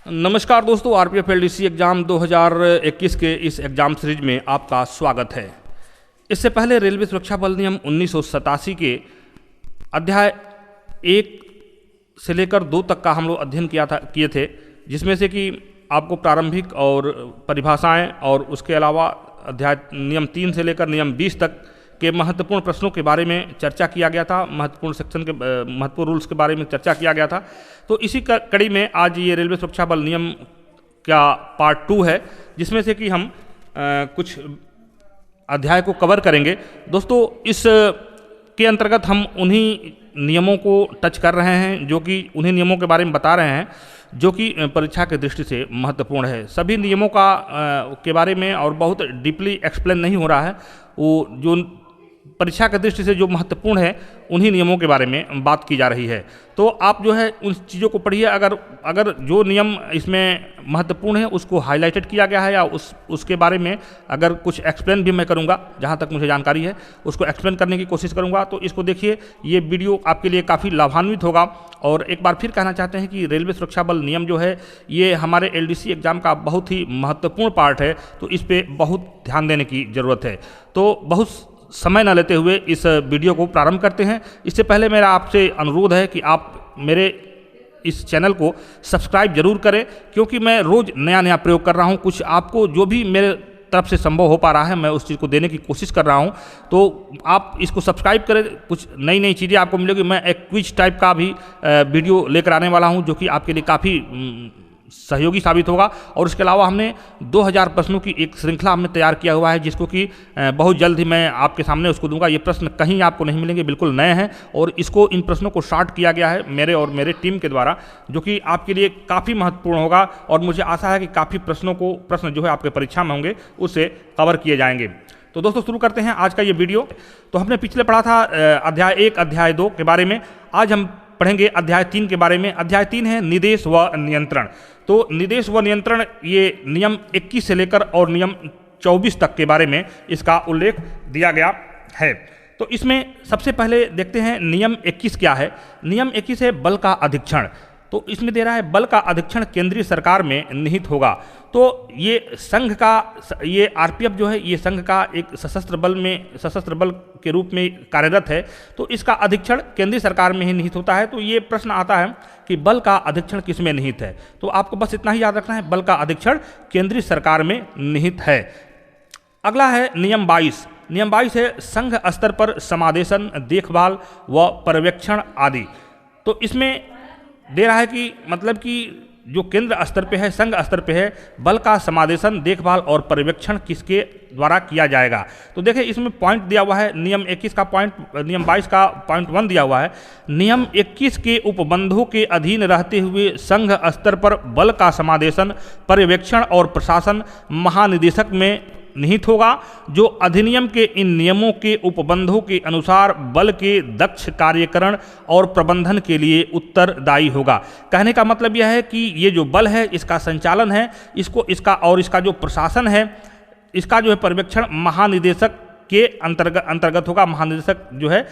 नमस्कार दोस्तों, RPF LDC exam 2021 के इस एग्ज़ाम सीरीज में आपका स्वागत है। इससे पहले रेलवे सुरक्षा बल नियम 1987 के अध्याय 1 से लेकर 2 तक का हम लोग अध्ययन किए थे, जिसमें से कि आपको प्रारंभिक और परिभाषाएं और उसके अलावा अध्याय नियम 3 से लेकर नियम 20 तक के महत्वपूर्ण प्रश्नों के बारे में चर्चा किया गया था। महत्वपूर्ण सेक्शन के महत्वपूर्ण रूल्स के बारे में चर्चा किया गया था। तो इसी कड़ी में आज ये रेलवे सुरक्षा बल नियम का पार्ट 2 है, जिसमें से कि हम कुछ अध्याय को कवर करेंगे। दोस्तों, इस के अंतर्गत हम उन्हीं नियमों को टच कर रहे हैं, जो कि उन्हीं नियमों के बारे में बता रहे हैं जो कि परीक्षा की दृष्टि से महत्वपूर्ण है। सभी नियमों के बारे में और बहुत डीपली एक्सप्लेन नहीं हो रहा है। वो जो परीक्षा की दृष्टि से जो महत्वपूर्ण है, उन्हीं नियमों के बारे में बात की जा रही है। तो आप जो है उन चीज़ों को पढ़िए। अगर जो नियम इसमें महत्वपूर्ण है उसको हाईलाइटेड किया गया है या उसके बारे में अगर कुछ एक्सप्लेन भी मैं करूंगा, जहां तक मुझे जानकारी है उसको एक्सप्लेन करने की कोशिश करूंगा। तो इसको देखिए, ये वीडियो आपके लिए काफ़ी लाभान्वित होगा। और एक बार फिर कहना चाहते हैं कि रेलवे सुरक्षा बल नियम जो है ये हमारे एलडीसी एग्ज़ाम का बहुत ही महत्वपूर्ण पार्ट है, तो इस पर बहुत ध्यान देने की ज़रूरत है। तो बहुत समय न लेते हुए इस वीडियो को प्रारंभ करते हैं। इससे पहले मेरा आपसे अनुरोध है कि आप मेरे इस चैनल को सब्सक्राइब जरूर करें, क्योंकि मैं रोज़ नया नया प्रयोग कर रहा हूं। कुछ आपको जो भी मेरे तरफ से संभव हो पा रहा है, मैं उस चीज़ को देने की कोशिश कर रहा हूं। तो आप इसको सब्सक्राइब करें, कुछ नई नई चीज़ें आपको मिलेगी। मैं एक क्विज टाइप का भी वीडियो लेकर आने वाला हूं, जो कि आपके लिए काफ़ी सहयोगी साबित होगा। और इसके अलावा हमने 2000 प्रश्नों की एक श्रृंखला हमने तैयार किया हुआ है, जिसको कि बहुत जल्द ही मैं आपके सामने उसको दूंगा। ये प्रश्न कहीं आपको नहीं मिलेंगे, बिल्कुल नए हैं। और इन प्रश्नों को शॉर्ट किया गया है मेरे और मेरे टीम के द्वारा, जो कि आपके लिए काफ़ी महत्वपूर्ण होगा। और मुझे आशा है कि काफ़ी प्रश्न जो है आपके परीक्षा में होंगे, उससे कवर किए जाएंगे। तो दोस्तों, शुरू करते हैं आज का ये वीडियो। तो हमने पिछले पढ़ा था अध्याय 1 अध्याय 2 के बारे में। आज हम पढ़ेंगे अध्याय 3 के बारे में। अध्याय 3 है निर्देश व नियंत्रण। तो निर्देश व नियंत्रण, ये नियम 21 से लेकर और नियम 24 तक के बारे में इसका उल्लेख दिया गया है। तो इसमें सबसे पहले देखते हैं नियम 21 क्या है। नियम 21 है बल का अधीक्षण। तो इसमें दे रहा है बल का अधीक्षण केंद्रीय सरकार में निहित होगा। तो ये संघ का, ये आरपीएफ जो है ये संघ का एक सशस्त्र बल के रूप में कार्यरत है। तो इसका अधीक्षण केंद्रीय सरकार में ही निहित होता है। तो ये प्रश्न आता है कि बल का अधीक्षण किस में निहित है। तो आपको बस इतना ही याद रखना है, बल का अधीक्षण केंद्रीय सरकार में निहित है। अगला है नियम 22। नियम 22 है संघ स्तर पर समादेशन, देखभाल व पर्यवेक्षण आदि। तो इसमें दे रहा है कि मतलब कि जो केंद्र स्तर पे है, संघ स्तर पे है, बल का समादेशन, देखभाल और पर्यवेक्षण किसके द्वारा किया जाएगा। तो देखिए, इसमें पॉइंट दिया हुआ है। नियम 21 का पॉइंट, नियम 22 का पॉइंट 1 दिया हुआ है। नियम 21 के उपबंधों के अधीन रहते हुए संघ स्तर पर बल का समादेशन, पर्यवेक्षण और प्रशासन महानिदेशक में निहित होगा, जो अधिनियम के इन नियमों के उपबंधों के अनुसार बल के दक्ष कार्यकरण और प्रबंधन के लिए उत्तरदायी होगा। कहने का मतलब यह है कि ये जो बल है, इसका संचालन है, इसका जो प्रशासन है, इसका जो है पर्यवेक्षण महानिदेशक के अंतर्गत होगा। महानिदेशक जो है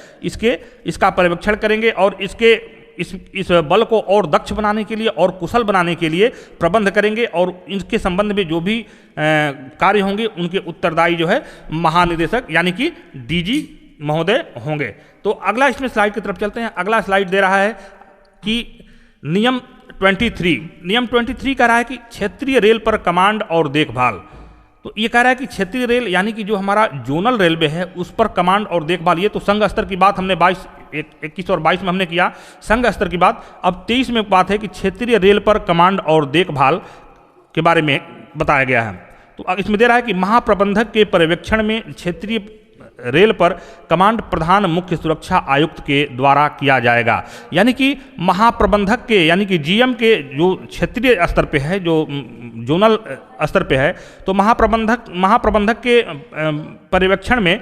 इसका पर्यवेक्षण करेंगे और इस बल को और दक्ष बनाने के लिए और कुशल बनाने के लिए प्रबंध करेंगे, और इनके संबंध में जो भी कार्य होंगे उनके उत्तरदायी जो है महानिदेशक यानी कि डीजी महोदय होंगे। तो अगला इसमें स्लाइड की तरफ चलते हैं। अगला स्लाइड दे रहा है कि नियम 23 कह रहा है कि क्षेत्रीय रेल पर कमांड और देखभाल। तो ये कह रहा है कि क्षेत्रीय रेल यानी कि जो हमारा जोनल रेलवे है उस पर कमांड और देखभाल। ये तो संघ स्तर की बात हमने 21 और 22 में हमने किया, संघ स्तर की बात। अब 23 में बात है कि क्षेत्रीय रेल पर कमांड और देखभाल के बारे में बताया गया है। तो इसमें दे रहा है कि महाप्रबंधक के पर्यवेक्षण में क्षेत्रीय रेल पर कमांड प्रधान मुख्य सुरक्षा आयुक्त के द्वारा किया जाएगा। यानी कि महाप्रबंधक के, यानी कि जीएम के जो क्षेत्रीय स्तर पे है, जो जोनल स्तर पे है, तो महाप्रबंधक के पर्यवेक्षण में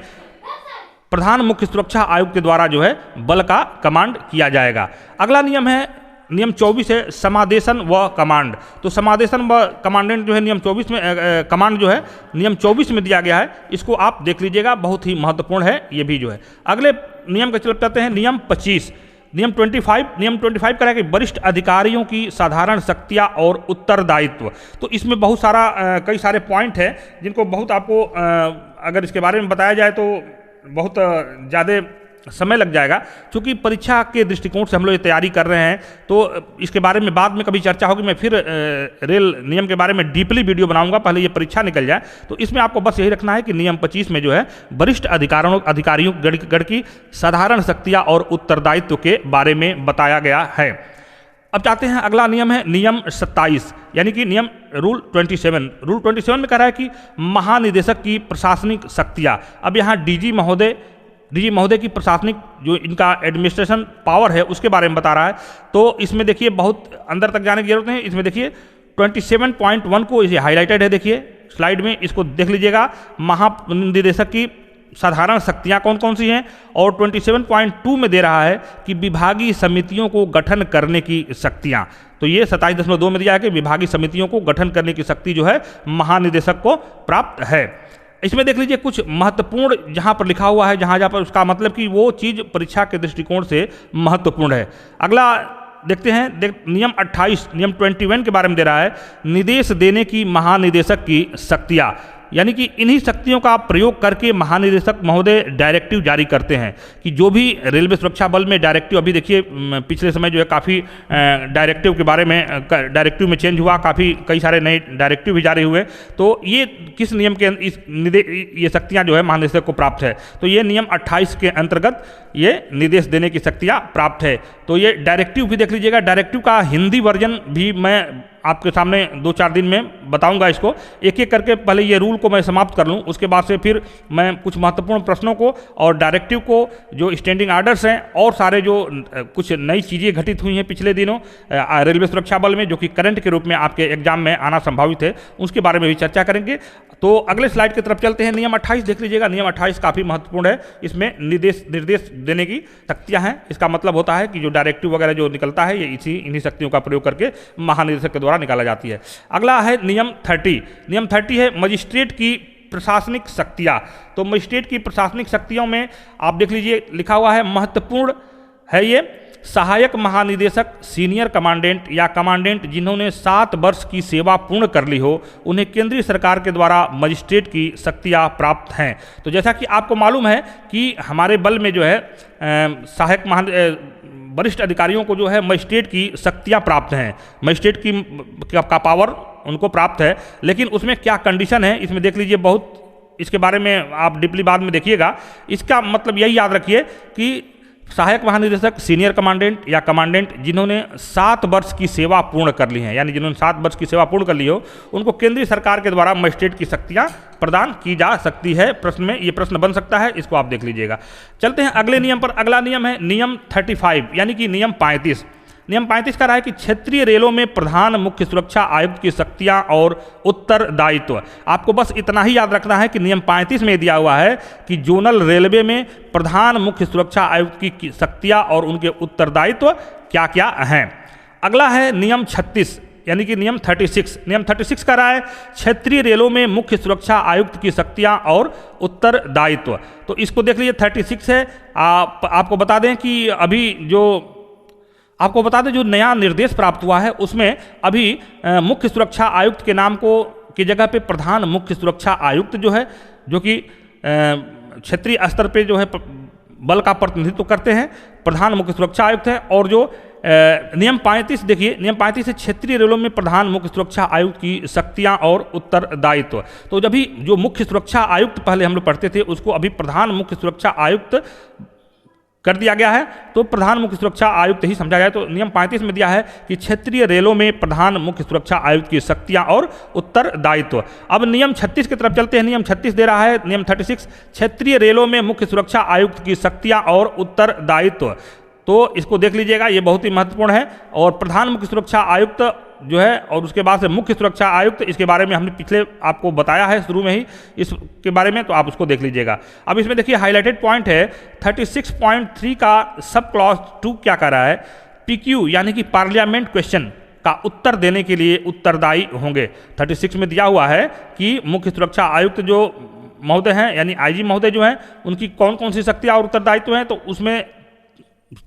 प्रधान मुख्य सुरक्षा आयुक्त के द्वारा जो है बल का कमांड किया जाएगा। अगला नियम है नियम 24 है समादेशन व कमांड। तो समादेशन व कमांडेंट जो है नियम 24 में, कमांड जो है नियम 24 में दिया गया है। इसको आप देख लीजिएगा, बहुत ही महत्वपूर्ण है ये भी जो है। अगले नियम के चलते हैं नियम 25। नियम 25 कह रहा है कि वरिष्ठ अधिकारियों की साधारण शक्तियां और उत्तरदायित्व। तो इसमें बहुत सारा कई सारे पॉइंट हैं जिनको बहुत आपको अगर इसके बारे में बताया जाए तो बहुत ज़्यादा समय लग जाएगा। क्योंकि परीक्षा के दृष्टिकोण से हम लोग ये तैयारी कर रहे हैं तो इसके बारे में बाद में कभी चर्चा होगी। मैं फिर रेल नियम के बारे में डीपली वीडियो बनाऊंगा, पहले ये परीक्षा निकल जाए। तो इसमें आपको बस यही रखना है कि नियम 25 में जो है वरिष्ठ अधिकारियों गण की साधारण शक्तियां और उत्तरदायित्व के बारे में बताया गया है। अब चाहते हैं अगला नियम है नियम 27, यानी कि नियम रूल 27। रूल 27 में कह रहा है कि महानिदेशक की प्रशासनिक शक्तियां। अब यहाँ डीजी महोदय की प्रशासनिक जो इनका एडमिनिस्ट्रेशन पावर है उसके बारे में बता रहा है। तो इसमें देखिए बहुत अंदर तक जाने की जरूरत नहीं। इसमें देखिए 27.1 को ये हाईलाइटेड है, देखिए स्लाइड में, इसको देख लीजिएगा। महानिदेशक की साधारण शक्तियां कौन कौन सी हैं, और 27.2 में दे रहा है कि विभागीय समितियों को गठन करने की शक्तियां। तो ये 27.2 में दिया है कि विभागीय समितियों को गठन करने की शक्ति जो है महानिदेशक को प्राप्त है। इसमें देख लीजिए कुछ महत्वपूर्ण जहां पर लिखा हुआ है, जहां पर उसका मतलब कि वो चीज़ परीक्षा के दृष्टिकोण से महत्वपूर्ण है। अगला देखते हैं, नियम 28, नियम 21 के बारे में दे रहा है निर्देश देने की महानिदेशक की शक्तियां। यानी कि इन्हीं शक्तियों का प्रयोग करके महानिदेशक महोदय डायरेक्टिव जारी करते हैं कि जो भी रेलवे सुरक्षा बल में डायरेक्टिव, अभी देखिए पिछले समय जो है काफ़ी डायरेक्टिव के बारे में डायरेक्टिव में चेंज हुआ, काफ़ी कई सारे नए डायरेक्टिव भी जारी हुए। तो ये किस नियम के ये शक्तियाँ जो है महानिदेशक को प्राप्त है, तो ये नियम 28 के अंतर्गत ये निर्देश देने की शक्तियाँ प्राप्त है। तो ये डायरेक्टिव भी देख लीजिएगा। डायरेक्टिव का हिंदी वर्जन भी मैं आपके सामने 2-4 दिन में बताऊंगा। इसको एक एक करके पहले ये रूल को मैं समाप्त कर लूँ, उसके बाद से फिर मैं कुछ महत्वपूर्ण प्रश्नों को और डायरेक्टिव को, जो स्टैंडिंग आर्डर्स हैं और सारे जो कुछ नई चीज़ें घटित हुई हैं पिछले दिनों रेलवे सुरक्षा बल में, जो कि करंट के रूप में आपके एग्जाम में आना संभावित है, उसके बारे में भी चर्चा करेंगे। तो अगले स्लाइड की तरफ चलते हैं। नियम 28 देख लीजिएगा। नियम 28 काफ़ी महत्वपूर्ण है। इसमें निर्देश देने की शक्तियाँ हैं। इसका मतलब होता है कि जो डायरेक्टिव वगैरह जो निकलता है ये इन्हीं शक्तियों का प्रयोग करके महानिदेशक के द्वारा निकाला जाती है। अगला है नियम 30। नियम 30 है मजिस्ट्रेट की प्रशासनिक शक्तियाँ। तो मजिस्ट्रेट की प्रशासनिक शक्तियों में आप देख लीजिए लिखा हुआ है, महत्वपूर्ण है ये, सहायक महानिदेशक, सीनियर कमांडेंट या कमांडेंट जिन्होंने 7 वर्ष की सेवा पूर्ण कर ली हो, उन्हें केंद्रीय सरकार के द्वारा मजिस्ट्रेट की शक्तियाँ प्राप्त हैं। तो जैसा कि आपको मालूम है कि हमारे बल में जो है वरिष्ठ अधिकारियों को जो है मजिस्ट्रेट की शक्तियाँ प्राप्त हैं, मजिस्ट्रेट का पावर उनको प्राप्त है। लेकिन उसमें क्या कंडीशन है इसमें देख लीजिए, बहुत इसके बारे में आप डीपली बाद में देखिएगा। इसका मतलब यही याद रखिए कि सहायक महानिदेशक, सीनियर कमांडेंट या कमांडेंट जिन्होंने 7 वर्ष की सेवा पूर्ण कर ली हैं, यानी जिन्होंने 7 वर्ष की सेवा पूर्ण कर ली हो, उनको केंद्रीय सरकार के द्वारा मजिस्ट्रेट की शक्तियां प्रदान की जा सकती है। प्रश्न में ये प्रश्न बन सकता है, इसको आप देख लीजिएगा। चलते हैं अगले नियम पर। अगला नियम है नियम 35, यानी कि नियम 35। नियम 35 का रहा है कि क्षेत्रीय रेलों में प्रधान मुख्य सुरक्षा आयुक्त की शक्तियां और उत्तरदायित्व। आपको बस इतना ही याद रखना है कि नियम 35 में दिया हुआ है कि जोनल रेलवे में प्रधान मुख्य सुरक्षा आयुक्त की शक्तियां और उनके उत्तरदायित्व क्या क्या हैं। अगला है नियम 36, यानी कि नियम 36। नियम 36 का रहा है क्षेत्रीय रेलों में मुख्य सुरक्षा आयुक्त की शक्तियां और उत्तरदायित्व। तो इसको देख लीजिए, 36 है। आपको बता दें कि अभी जो नया निर्देश प्राप्त हुआ है उसमें अभी मुख्य सुरक्षा आयुक्त के नाम की जगह पे प्रधान मुख्य सुरक्षा आयुक्त जो है, जो कि क्षेत्रीय स्तर पे जो है बल का प्रतिनिधित्व करते हैं, प्रधान मुख्य सुरक्षा आयुक्त है। और जो नियम 35 देखिए, नियम 35 से क्षेत्रीय रेलों में प्रधान मुख्य सुरक्षा आयुक्त की शक्तियां और उत्तरदायित्व। तो जब भी जो मुख्य सुरक्षा आयुक्त पहले हम लोग पढ़ते थे उसको अभी प्रधान मुख्य सुरक्षा आयुक्त कर दिया गया है, तो प्रधान मुख्य सुरक्षा आयुक्त ही समझा जाए। तो नियम 35 में दिया है कि क्षेत्रीय रेलों में प्रधान मुख्य सुरक्षा आयुक्त की शक्तियां और उत्तरदायित्व। अब नियम 36 की तरफ चलते हैं। नियम 36 दे रहा है, नियम 36 क्षेत्रीय रेलों में मुख्य सुरक्षा आयुक्त की शक्तियां और उत्तरदायित्व। तो इसको देख लीजिएगा, ये बहुत ही महत्वपूर्ण है। और प्रधान मुख्य सुरक्षा आयुक्त जो है और उसके बाद से मुख्य सुरक्षा आयुक्त, इसके बारे में हमने पिछले आपको बताया है शुरू में ही इसके बारे में, तो आप उसको देख लीजिएगा। अब इसमें देखिए हाईलाइटेड पॉइंट है 36.3 का सब क्लॉज 2 क्या कर रहा है, PQ यानी कि पार्लियामेंट क्वेश्चन का उत्तर देने के लिए उत्तरदायी होंगे। 36 में दिया हुआ है कि मुख्य सुरक्षा आयुक्त जो महोदय हैं, यानी IG महोदय जो हैं, उनकी कौन कौन सी शक्तियाँ और उत्तरदायित्व हैं। तो उसमें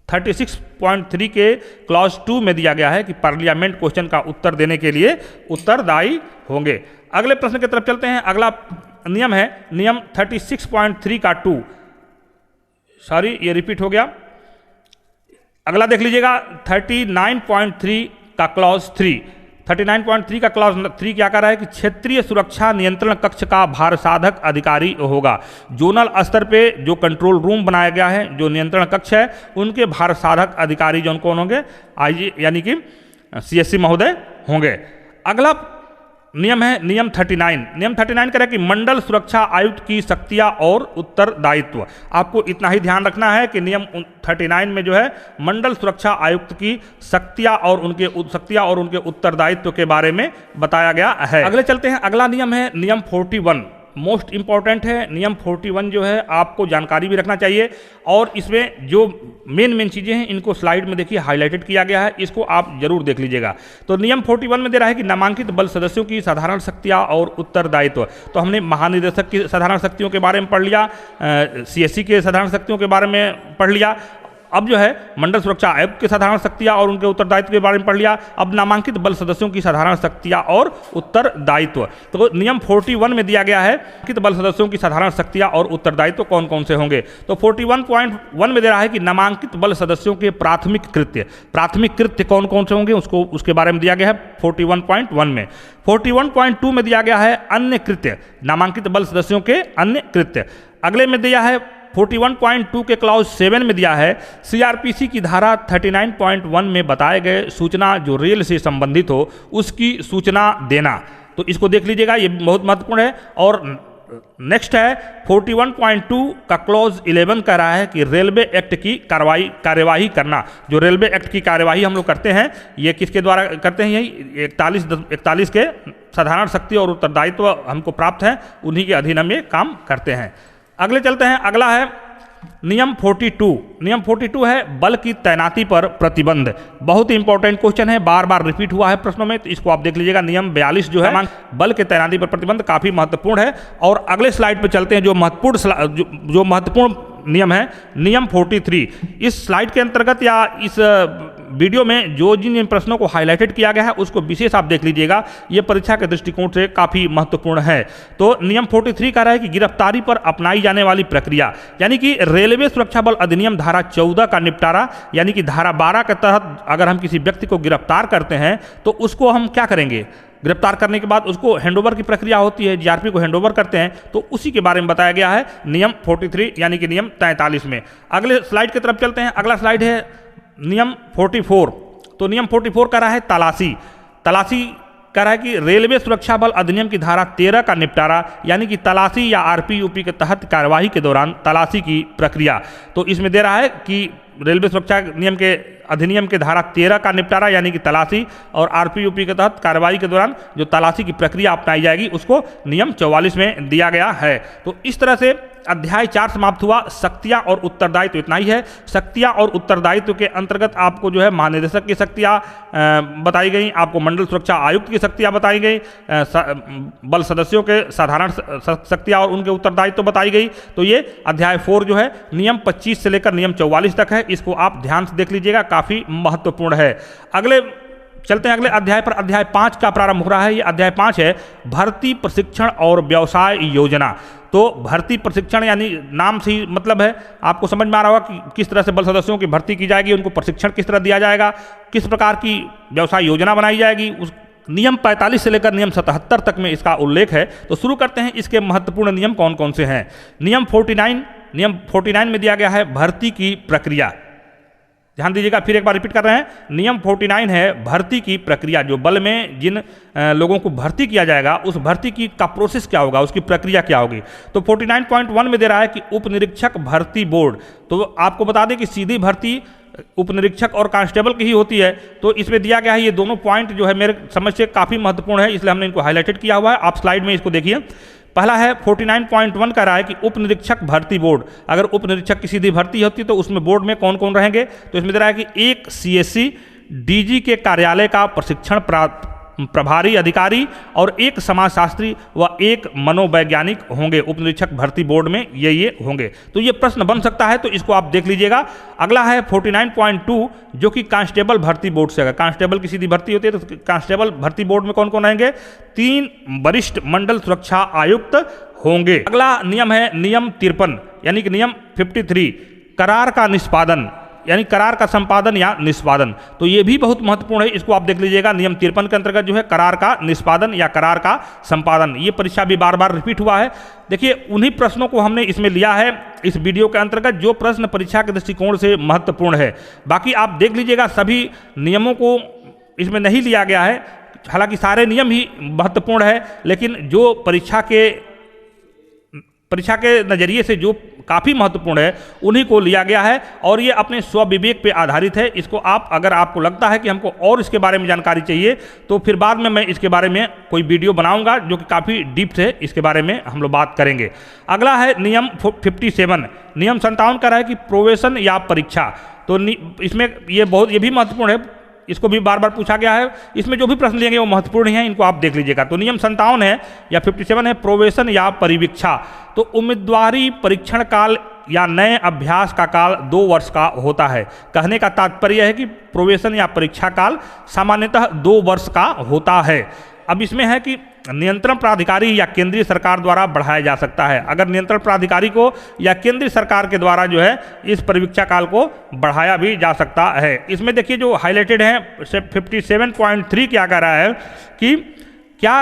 36.3 के क्लॉज 2 में दिया गया है कि पार्लियामेंट क्वेश्चन का उत्तर देने के लिए उत्तरदायी होंगे। अगले प्रश्न की तरफ चलते हैं। अगला नियम है नियम 36.3 का 2, सॉरी ये रिपीट हो गया। अगला देख लीजिएगा 39.3 का क्लॉज 3। 39.3 का क्लॉज 3 क्या कर रहा है कि क्षेत्रीय सुरक्षा नियंत्रण कक्ष का भार साधक अधिकारी होगा। जोनल स्तर पे जो कंट्रोल रूम बनाया गया है, जो नियंत्रण कक्ष है, उनके भार साधक अधिकारी जो कौन होंगे, आईजी यानी कि सीएससी महोदय होंगे। अगला नियम है नियम 39। नियम 39 कह रहा है कि मंडल सुरक्षा आयुक्त की शक्तियां और उत्तरदायित्व। आपको इतना ही ध्यान रखना है कि नियम 39 में जो है मंडल सुरक्षा आयुक्त की शक्तियां और उनके उत्तरदायित्व के बारे में बताया गया है। अगले चलते हैं। अगला नियम है नियम 41, मोस्ट इंपॉर्टेंट है। नियम 41 जो है आपको जानकारी भी रखना चाहिए, और इसमें जो मेन चीज़ें हैं इनको स्लाइड में देखिए हाईलाइटेड किया गया है, इसको आप जरूर देख लीजिएगा। तो नियम 41 में दे रहा है कि नामांकित बल सदस्यों की साधारण शक्तियां और उत्तरदायित्व। तो हमने महानिदेशक की साधारण शक्तियों के बारे में पढ़ लिया, सीएससी के साधारण शक्तियों के बारे में पढ़ लिया। अब जो है मंडल सुरक्षा आयुक्त की साधारण शक्तियां और उनके उत्तरदायित्व के बारे में पढ़ लिया। अब नामांकित बल सदस्यों की साधारण शक्तियां और उत्तरदायित्व। तो नियम 41 में दिया गया है कि बल सदस्यों की साधारण शक्तियां और उत्तरदायित्व कौन कौन से होंगे। तो 41.1 में दे रहा है कि नामांकित बल सदस्यों के प्राथमिक कृत्य कौन कौन से होंगे, उसके बारे में दिया गया है 41.1 में। 41.2 में दिया गया है अन्य कृत्य, नामांकित बल सदस्यों के अन्य कृत्य। अगले में दिया है 41.2 के क्लॉज 7 में दिया है सीआरपीसी की धारा 39.1 में बताए गए सूचना जो रेल से संबंधित हो उसकी सूचना देना। तो इसको देख लीजिएगा, ये बहुत महत्वपूर्ण है। और नेक्स्ट है 41.2 का क्लॉज 11 कह रहा है कि रेलवे एक्ट की कार्यवाही करना। जो रेलवे एक्ट की कार्यवाही हम लोग करते हैं, ये किसके द्वारा करते हैं, यही 41 के साधारण शक्ति और उत्तरदायित्व हमको प्राप्त है, उन्हीं के अधीन हम ये काम करते हैं। अगले चलते हैं। अगला है नियम 42। नियम 42 है बल की तैनाती पर प्रतिबंध। बहुत ही इंपॉर्टेंट क्वेश्चन है, बार बार रिपीट हुआ है प्रश्नों में, तो इसको आप देख लीजिएगा। नियम 42 जो है बल के तैनाती पर प्रतिबंध काफी महत्वपूर्ण है। और अगले स्लाइड पे चलते हैं। जो महत्वपूर्ण नियम है नियम 43। इस स्लाइड के अंतर्गत या इस वीडियो में जो जिन प्रश्नों को हाईलाइटेड किया गया है उसको विशेष आप देख लीजिएगा, ये परीक्षा के दृष्टिकोण से काफ़ी महत्वपूर्ण है। तो नियम 43 कह रहा है कि गिरफ्तारी पर अपनाई जाने वाली प्रक्रिया, यानी कि रेलवे सुरक्षा बल अधिनियम धारा 14 का निपटारा, यानी कि धारा 12 के तहत अगर हम किसी व्यक्ति को गिरफ्तार करते हैं तो उसको हम क्या करेंगे, गिरफ्तार करने के बाद उसको हैंडओवर की प्रक्रिया होती है, जीआरपी को हैंडओवर करते हैं, तो उसी के बारे में बताया गया है नियम 43 यानी कि नियम 43 में। अगले स्लाइड की तरफ चलते हैं। अगला स्लाइड है नियम 44। तो नियम 44 कह रहा है तलाशी कह रहा है कि रेलवे सुरक्षा बल अधिनियम की धारा 13 का निपटारा, यानी कि तलाशी या आरपीयूपी के तहत कार्यवाही के दौरान तलाशी की प्रक्रिया। तो इसमें दे रहा है कि रेलवे सुरक्षा नियम के अधिनियम के धारा 13 का निपटारा यानी कि तलाशी, और आरपीयूपी के तहत कार्रवाई के दौरान जो तलाशी की प्रक्रिया अपनाई जाएगी उसको नियम 44 में दिया गया है। तो इस तरह से अध्याय 4 समाप्त हुआ। शक्तियां और उत्तरदायित्व इतना ही है। शक्तियां और उत्तरदायित्व के अंतर्गत आपको जो है महानिदेशक की शक्तियां बताई गई, आपको मंडल सुरक्षा आयुक्त की शक्तियां बताई गई, बल सदस्यों के साधारण शक्तियां और उनके उत्तरदायित्व बताई गई। तो ये अध्याय 4 जो है नियम 25 से लेकर नियम 44 तक है, इसको आप ध्यान से देख लीजिएगा, काफ़ी महत्वपूर्ण है। अगले चलते हैं अगले अध्याय पर। अध्याय 5 का प्रारंभ हो रहा है। ये अध्याय 5 है भर्ती प्रशिक्षण और व्यवसाय योजना। तो भर्ती प्रशिक्षण यानी नाम से ही मतलब है, आपको समझ में आ रहा होगा कि किस तरह से बल सदस्यों की भर्ती की जाएगी, उनको प्रशिक्षण किस तरह दिया जाएगा, किस प्रकार की व्यवसाय योजना बनाई जाएगी। उस नियम 45 से लेकर नियम 77 तक में इसका उल्लेख है। तो शुरू करते हैं, इसके महत्वपूर्ण नियम कौन कौन से हैं। नियम 49 में दिया गया है भर्ती की प्रक्रिया। ध्यान दीजिएगा, फिर एक बार रिपीट कर रहे हैं। नियम 49 है भर्ती की प्रक्रिया। जो बल में जिन लोगों को भर्ती किया जाएगा उस भर्ती की का प्रोसेस क्या होगा, उसकी प्रक्रिया क्या होगी। तो 49.1 में दे रहा है कि उप निरीक्षक भर्ती बोर्ड। तो आपको बता दें कि सीधी भर्ती उप निरीक्षक और कांस्टेबल की ही होती है। तो इसमें दिया गया है, ये दोनों पॉइंट जो है मेरे समझ से काफ़ी महत्वपूर्ण है, इसलिए हमने इनको हाईलाइटेड किया हुआ है। आप स्लाइड में इसको देखिए। पहला है 49.1 का रहा है कि उप निरीक्षक भर्ती बोर्ड। अगर उप निरीक्षक की सीधी भर्ती होती है तो उसमें बोर्ड में कौन कौन रहेंगे। तो इसमें दे रहा है कि एक सीएससी डीजी के कार्यालय का प्रशिक्षण प्रभारी अधिकारी और एक समाजशास्त्री व एक मनोवैज्ञानिक होंगे। उप निरीक्षक भर्ती बोर्ड में ये होंगे। तो ये प्रश्न बन सकता है, तो इसको आप देख लीजिएगा। अगला है 49.2 जो कि कांस्टेबल भर्ती बोर्ड से है। कांस्टेबल की सीधी भर्ती होती है, तो कांस्टेबल भर्ती बोर्ड में कौन कौन आएंगे? 3 वरिष्ठ मंडल सुरक्षा आयुक्त होंगे। अगला नियम है नियम 53 यानी कि नियम 53 करार का निष्पादन यानी करार का संपादन या निष्पादन। तो ये भी बहुत महत्वपूर्ण है, इसको आप देख लीजिएगा। नियम 53 के अंतर्गत जो है करार का निष्पादन या करार का संपादन, ये परीक्षा भी बार बार रिपीट हुआ है। देखिए उन्हीं प्रश्नों को हमने इसमें लिया है इस वीडियो के अंतर्गत, जो प्रश्न परीक्षा के दृष्टिकोण से महत्वपूर्ण है। बाकी आप देख लीजिएगा, सभी नियमों को इसमें नहीं लिया गया है, हालांकि सारे नियम ही महत्वपूर्ण है, लेकिन जो परीक्षा के नज़रिए से जो काफ़ी महत्वपूर्ण है उन्हीं को लिया गया है, और ये अपने स्वविवेक पे आधारित है। इसको आप, अगर आपको लगता है कि हमको और इसके बारे में जानकारी चाहिए, तो फिर बाद में मैं इसके बारे में कोई वीडियो बनाऊंगा जो कि काफ़ी डीप है, इसके बारे में हम लोग बात करेंगे। अगला है नियम 57 नियम 57 का है कि प्रोवेशन या परीक्षा। तो इसमें ये भी महत्वपूर्ण है, इसको भी बार बार पूछा गया है। इसमें जो भी प्रश्न लेंगे वो महत्वपूर्ण हैं, इनको आप देख लीजिएगा। तो नियम 57 है या 57 है प्रोवेशन या परिवीक्षा। तो उम्मीदवारी परीक्षण काल या नए अभ्यास का काल 2 वर्ष का होता है। कहने का तात्पर्य है कि प्रोवेशन या परीक्षा काल सामान्यतः 2 वर्ष का होता है। अब इसमें है कि नियंत्रण प्राधिकारी या केंद्रीय सरकार द्वारा बढ़ाया जा सकता है। अगर नियंत्रण प्राधिकारी को या केंद्रीय सरकार के द्वारा जो है इस परिवीक्षा काल को बढ़ाया भी जा सकता है। इसमें देखिए जो हाईलाइटेड है 57.3 क्या कह रहा है कि क्या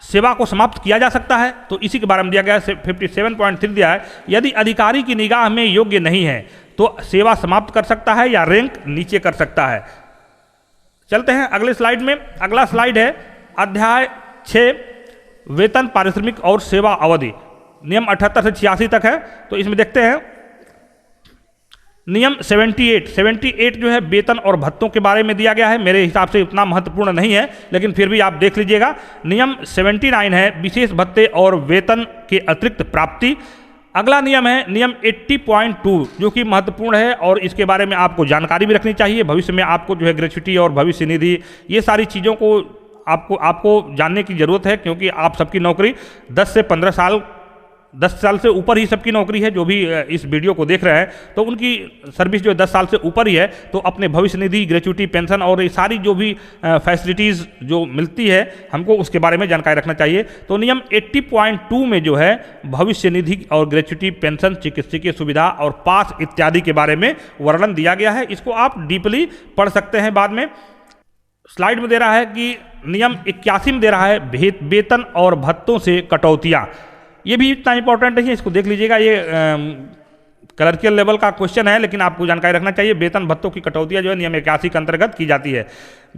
सेवा को समाप्त किया जा सकता है, तो इसी के बारे में दिया गया है। 57.3 दिया है यदि अधिकारी की निगाह में योग्य नहीं है तो सेवा समाप्त कर सकता है या रैंक नीचे कर सकता है। चलते हैं अगले स्लाइड में। अगला स्लाइड है अध्याय 6 वेतन, पारिश्रमिक और सेवा अवधि। नियम 78 से 86 तक है। तो इसमें देखते हैं नियम 78 जो है वेतन और भत्तों के बारे में दिया गया है। मेरे हिसाब से उतना महत्वपूर्ण नहीं है, लेकिन फिर भी आप देख लीजिएगा। नियम 79 है विशेष भत्ते और वेतन के अतिरिक्त प्राप्ति। अगला नियम है नियम 80.2 जो कि महत्वपूर्ण है, और इसके बारे में आपको जानकारी भी रखनी चाहिए। भविष्य में आपको जो है ग्रेच्युटी और भविष्य निधि, ये सारी चीज़ों को आपको जानने की ज़रूरत है, क्योंकि आप सबकी नौकरी 10 साल से ऊपर ही सबकी नौकरी है। जो भी इस वीडियो को देख रहे हैं तो उनकी सर्विस जो है 10 साल से ऊपर ही है। तो अपने भविष्य निधि, ग्रेच्युटी, पेंशन और ये सारी जो भी फैसिलिटीज़ जो मिलती है हमको उसके बारे में जानकारी रखना चाहिए। तो नियम 80.2 में जो है भविष्य निधि और ग्रेच्युटी, पेंशन, चिकित्सकीय सुविधा और पास इत्यादि के बारे में वर्णन दिया गया है। इसको आप डीपली पढ़ सकते हैं बाद में। स्लाइड में दे रहा है कि नियम 81 में दे रहा है वेतन और भत्तों से कटौतियाँ। ये भी इतना इंपॉर्टेंट नहीं है, इसको देख लीजिएगा। ये क्लर्कियल लेवल का क्वेश्चन है, लेकिन आपको जानकारी रखना चाहिए। वेतन भत्तों की कटौतियाँ जो है नियम 81 के अंतर्गत की जाती है।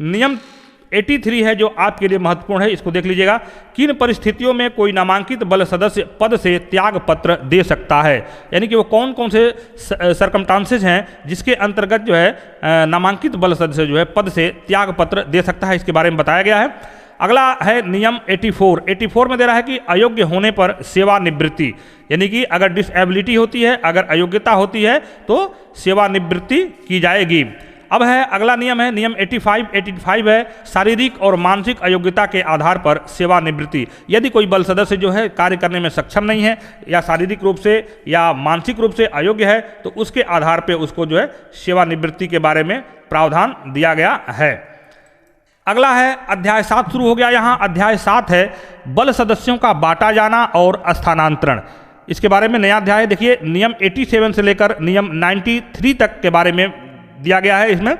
नियम 83 है जो आपके लिए महत्वपूर्ण है, इसको देख लीजिएगा। किन परिस्थितियों में कोई नामांकित बल सदस्य पद से त्याग पत्र दे सकता है, यानी कि वो कौन कौन से सरकमस्टांसेस हैं जिसके अंतर्गत जो है नामांकित बल सदस्य जो है पद से त्याग पत्र दे सकता है, इसके बारे में बताया गया है। अगला है नियम 84 में दे रहा है कि अयोग्य होने पर सेवानिवृत्ति, यानी कि अगर डिसेबिलिटी होती है, अगर अयोग्यता होती है तो सेवानिवृत्ति की जाएगी। अब है अगला नियम है नियम 85 है शारीरिक और मानसिक अयोग्यता के आधार पर सेवानिवृत्ति। यदि कोई बल सदस्य जो है कार्य करने में सक्षम नहीं है या शारीरिक रूप से या मानसिक रूप से अयोग्य है, तो उसके आधार पर उसको जो है सेवानिवृत्ति के बारे में प्रावधान दिया गया है। अगला है अध्याय 7 शुरू हो गया। यहाँ अध्याय 7 है बल सदस्यों का बांटा जाना और स्थानांतरण। इसके बारे में नया अध्याय देखिए। नियम 87 से लेकर नियम 93 तक के बारे में दिया गया है इसमें।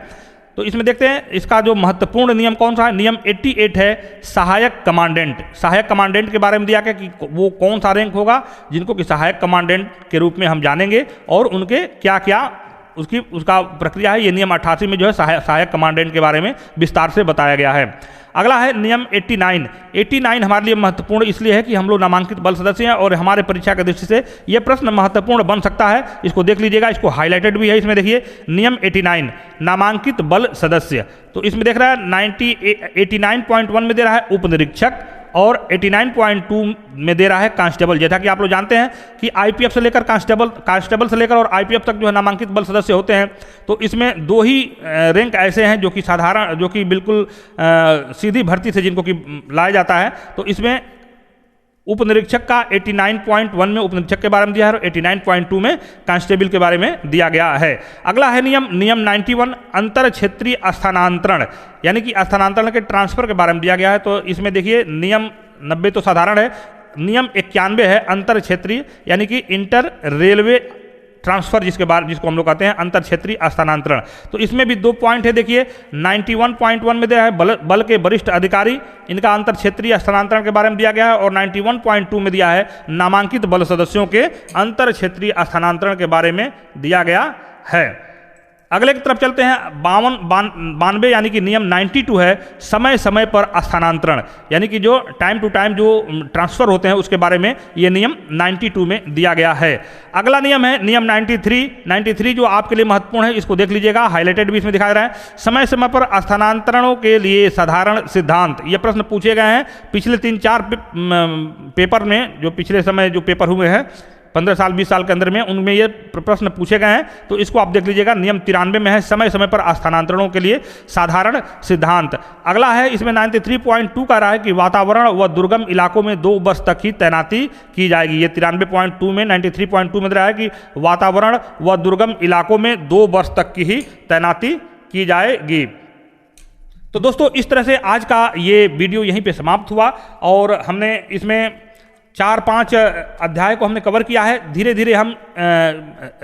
तो इसमें देखते हैं इसका जो महत्वपूर्ण नियम कौन सा है। नियम 88 है सहायक कमांडेंट। सहायक कमांडेंट के बारे में दिया गया कि वो कौन सा रैंक होगा जिनको कि सहायक कमांडेंट के रूप में हम जानेंगे, और उनके क्या क्या उसका प्रक्रिया है। ये नियम 88 में जो है सहायक कमांडेंट के बारे में विस्तार से बताया गया है। अगला है नियम 89 हमारे लिए महत्वपूर्ण इसलिए है कि हम लोग नामांकित बल सदस्य हैं और हमारे परीक्षा की दृष्टि से ये प्रश्न महत्वपूर्ण बन सकता है। इसको देख लीजिएगा, इसको हाईलाइटेड भी है इसमें। देखिए नियम 89 नामांकित बल सदस्य। तो इसमें देख रहा है 89.1 में दे रहा है उप निरीक्षक और 89.2 में दे रहा है कांस्टेबल। जैसा कि आप लोग जानते हैं कि आईपीएफ से लेकर कांस्टेबल से लेकर और आईपीएफ तक जो है नामांकित बल सदस्य होते हैं, तो इसमें 2 ही रैंक ऐसे हैं जो कि साधारण, जो कि बिल्कुल सीधी भर्ती से जिनको कि लाया जाता है। तो इसमें उप निरीक्षक का 89.1 में उप निरीक्षक के बारे में दिया है और 89.2 में कांस्टेबल के बारे में दिया गया है। अगला है नियम 91 अंतर क्षेत्रीय स्थानांतरण, यानी कि स्थानांतरण के ट्रांसफर के बारे में दिया गया है। तो इसमें देखिए नियम 90 तो साधारण है, नियम 91 है अंतर क्षेत्रीय, यानी कि इंटर रेलवे ट्रांसफर जिसको हम लोग कहते हैं अंतर क्षेत्रीय स्थानांतरण। तो इसमें भी 2 पॉइंट है। देखिए 91.1 में दिया है बल के वरिष्ठ अधिकारी, इनका अंतर क्षेत्रीय स्थानांतरण के बारे में दिया गया है, और 91.2 में दिया है नामांकित बल सदस्यों के अंतर क्षेत्रीय स्थानांतरण के बारे में दिया गया है। अगले की तरफ चलते हैं 92 यानी कि नियम 92 है समय समय पर स्थानांतरण, यानी कि जो टाइम टू टाइम जो ट्रांसफर होते हैं उसके बारे में ये नियम 92 में दिया गया है। अगला नियम है नियम 93 जो आपके लिए महत्वपूर्ण है, इसको देख लीजिएगा, हाईलाइटेड भी इसमें दिखा रहा है। समय समय पर स्थानांतरणों के लिए साधारण सिद्धांत, ये प्रश्न पूछे गए हैं पिछले 3-4 पेपर में, जो पिछले समय जो पेपर हुए हैं 15 साल 20 साल के अंदर में, उनमें ये प्रश्न पूछे गए हैं। तो इसको आप देख लीजिएगा, नियम 93 में है समय समय पर स्थानांतरणों के लिए साधारण सिद्धांत। अगला है इसमें 93.2 का रहा है कि वातावरण व दुर्गम इलाकों में 2 वर्ष तक ही तैनाती की जाएगी। ये 93.2 में 93.2 में रहा है कि वातावरण व दुर्गम इलाकों में 2 वर्ष तक की ही तैनाती की जाएगी। तो दोस्तों इस तरह से आज का ये वीडियो यहीं पे समाप्त हुआ, और हमने इसमें 4-5 अध्याय को हमने कवर किया है। धीरे धीरे हम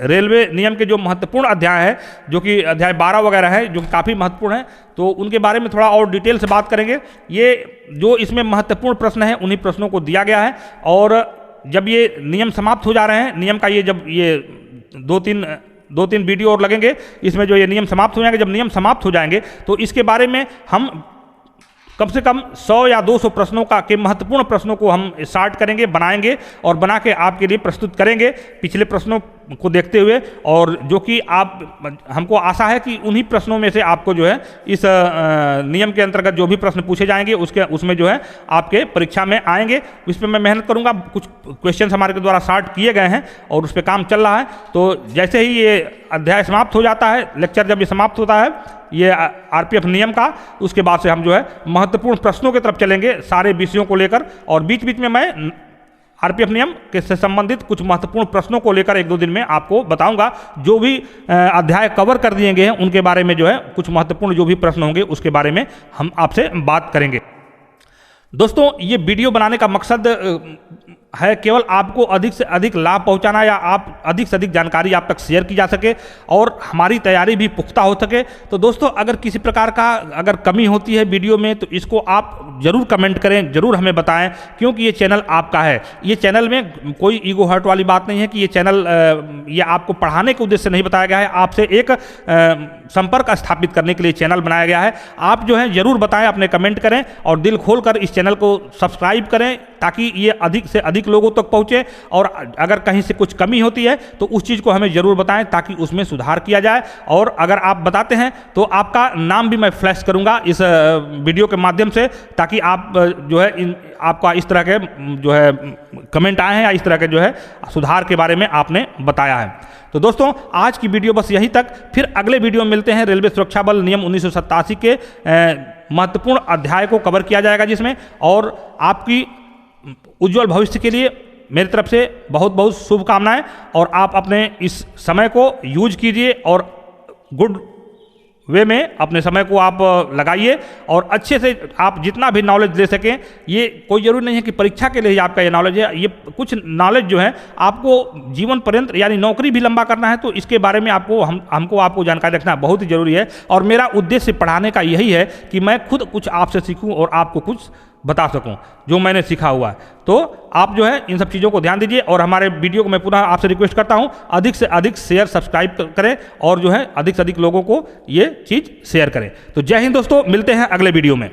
रेलवे नियम के जो महत्वपूर्ण अध्याय है, जो कि अध्याय 12 वगैरह है, जो कि काफ़ी महत्वपूर्ण है, तो उनके बारे में थोड़ा और डिटेल से बात करेंगे। ये जो इसमें महत्वपूर्ण प्रश्न है उन्हीं प्रश्नों को दिया गया है, और जब ये नियम समाप्त हो जा रहे हैं, नियम का ये जब ये 2-3 वीडियो और लगेंगे इसमें, जो ये नियम समाप्त हो जाएंगे, जब नियम समाप्त हो जाएंगे तो इसके बारे में हम कम से कम 100 या 200 प्रश्नों के महत्वपूर्ण प्रश्नों को हम स्टार्ट करेंगे, बनाएंगे और बना के आपके लिए प्रस्तुत करेंगे पिछले प्रश्नों को देखते हुए। और जो कि हमको आशा है कि उन्हीं प्रश्नों में से आपको जो है इस नियम के अंतर्गत जो भी प्रश्न पूछे जाएंगे उसमें जो है आपके परीक्षा में आएंगे। इस पर मैं मेहनत करूंगा। कुछ क्वेश्चन हमारे के द्वारा स्टार्ट किए गए हैं और उस पर काम चल रहा है। तो जैसे ही ये अध्याय समाप्त हो जाता है, लेक्चर जब ये समाप्त होता है ये आरपीएफ नियम का, उसके बाद से हम जो है महत्वपूर्ण प्रश्नों की तरफ चलेंगे सारे विषयों को लेकर, और बीच बीच में मैं आरपीएफ नियम के से संबंधित कुछ महत्वपूर्ण प्रश्नों को लेकर 1-2 दिन में आपको बताऊंगा। जो भी अध्याय कवर कर दिए गए हैं उनके बारे में जो है कुछ महत्वपूर्ण जो भी प्रश्न होंगे उसके बारे में हम आपसे बात करेंगे। दोस्तों ये वीडियो बनाने का मकसद है केवल आपको अधिक से अधिक लाभ पहुंचाना, या आप अधिक से अधिक जानकारी आप तक शेयर की जा सके और हमारी तैयारी भी पुख्ता हो सके। तो दोस्तों अगर किसी प्रकार का अगर कमी होती है वीडियो में तो इसको आप ज़रूर कमेंट करें, ज़रूर हमें बताएं, क्योंकि ये चैनल आपका है। ये चैनल में कोई ईगो हर्ट वाली बात नहीं है कि ये चैनल ये आपको पढ़ाने के उद्देश्य से नहीं बताया गया है, आपसे एक संपर्क स्थापित करने के लिए चैनल बनाया गया है। आप जो है ज़रूर बताएं, अपने कमेंट करें और दिल खोल कर इस चैनल को सब्सक्राइब करें, ताकि ये अधिक से अधिक लोगों तक पहुंचे। और अगर कहीं से कुछ कमी होती है तो उस चीज़ को हमें ज़रूर बताएं ताकि उसमें सुधार किया जाए। और अगर आप बताते हैं तो आपका नाम भी मैं फ्लैश करूंगा इस वीडियो के माध्यम से, ताकि आप जो है आपका इस तरह के जो है कमेंट आए हैं या इस तरह के जो है सुधार के बारे में आपने बताया है। तो दोस्तों आज की वीडियो बस यहीं तक, फिर अगले वीडियो में मिलते हैं। रेलवे सुरक्षा बल नियम 1987 के महत्वपूर्ण अध्याय को कवर किया जाएगा जिसमें, और आपकी उज्जवल भविष्य के लिए मेरी तरफ से बहुत बहुत शुभकामनाएं। और आप अपने इस समय को यूज कीजिए और गुड वे में अपने समय को आप लगाइए, और अच्छे से आप जितना भी नॉलेज ले सकें। ये कोई ज़रूरी नहीं है कि परीक्षा के लिए ही आपका ये नॉलेज है, ये कुछ नॉलेज जो है आपको जीवन पर्यंत, यानी नौकरी भी लंबा करना है तो इसके बारे में आपको जानकारी रखना बहुत ही ज़रूरी है। और मेरा उद्देश्य पढ़ाने का यही है कि मैं खुद कुछ आपसे सीखूं और आपको कुछ बता सकूं जो मैंने सीखा हुआ है। तो आप जो है इन सब चीज़ों को ध्यान दीजिए, और हमारे वीडियो को मैं पुनः आपसे रिक्वेस्ट करता हूं अधिक से अधिक शेयर सब्सक्राइब करें, और जो है अधिक से अधिक लोगों को ये चीज़ शेयर करें। तो जय हिंद दोस्तों, मिलते हैं अगले वीडियो में।